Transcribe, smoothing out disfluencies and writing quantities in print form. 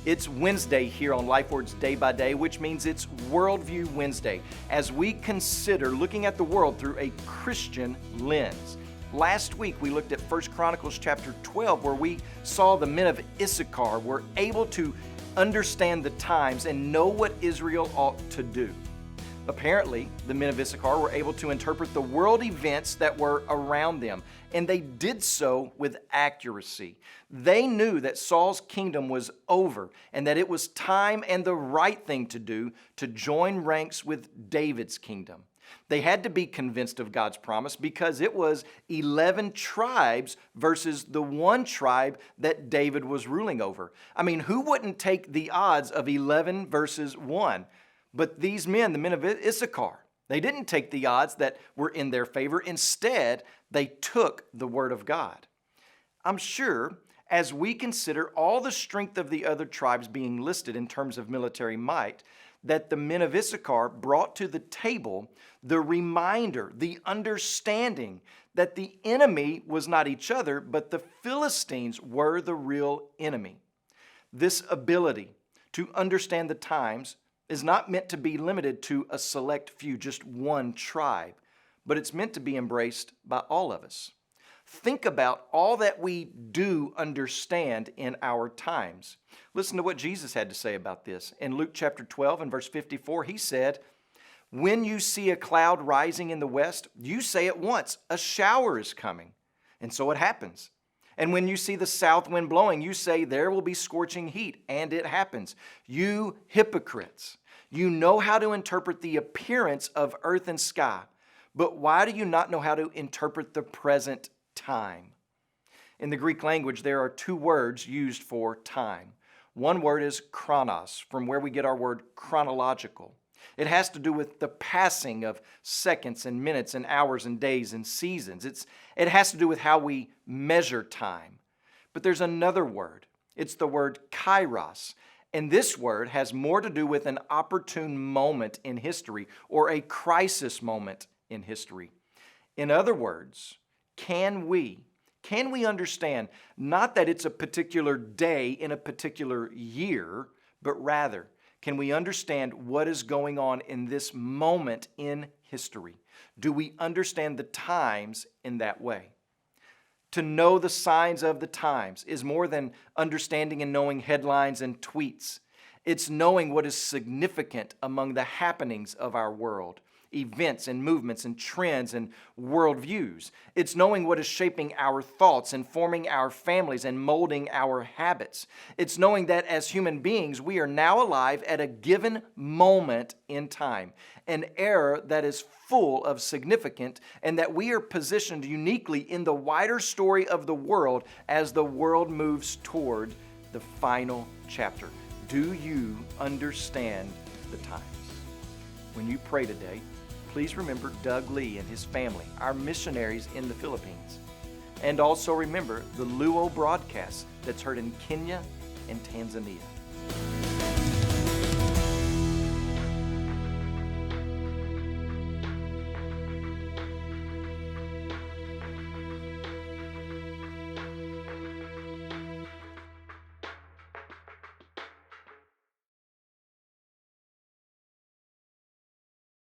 It's Wednesday here on Lifeword's Day by Day, which means it's Worldview Wednesday, as we consider looking at the world through a Christian lens. Last week, we looked at 1 Chronicles chapter 12, where we saw the men of Issachar were able to understand the times and know what Israel ought to do. Apparently, the men of Issachar were able to interpret the world events that were around them, and they did so with accuracy. They knew that Saul's kingdom was over and that it was time and the right thing to do to join ranks with David's kingdom. They had to be convinced of God's promise because it was 11 tribes versus the one tribe that David was ruling over. I mean, who wouldn't take the odds of 11 versus 1? But these men, the men of Issachar, they didn't take the odds that were in their favor. Instead, they took the word of God. I'm sure as we consider all the strength of the other tribes being listed in terms of military might, that the men of Issachar brought to the table the reminder, the understanding that the enemy was not each other, but the Philistines were the real enemy. This ability to understand the times is not meant to be limited to a select few, just one tribe, but it's meant to be embraced by all of us. Think about all that we do understand in our times. Listen to what Jesus had to say about this. In Luke chapter 12 and verse 54, he said, "When you see a cloud rising in the west, you say at once, 'A shower is coming.' And so it happens. And when you see the south wind blowing, you say, 'There will be scorching heat,' and it happens. You hypocrites, you know how to interpret the appearance of earth and sky, but why do you not know how to interpret the present time?" In the Greek language, there are two words used for time. One word is chronos, from where we get our word chronological. It has to do with the passing of seconds and minutes and hours and days and seasons. It has to do with how we measure time. But there's another word. It's the word kairos. And this word has more to do with an opportune moment in history or a crisis moment in history. In other words, can we understand not that it's a particular day in a particular year, but rather, can we understand what is going on in this moment in history? Do we understand the times in that way? To know the signs of the times is more than understanding and knowing headlines and tweets. It's knowing what is significant among the happenings of our world, events and movements and trends and worldviews. It's knowing what is shaping our thoughts and forming our families and molding our habits. It's knowing that as human beings, we are now alive at a given moment in time, an era that is full of significance, and that we are positioned uniquely in the wider story of the world as the world moves toward the final chapter. Do you understand the times? When you pray today, please remember Doug Lee and his family, our missionaries in the Philippines. And also remember the Luo broadcast that's heard in Kenya and Tanzania.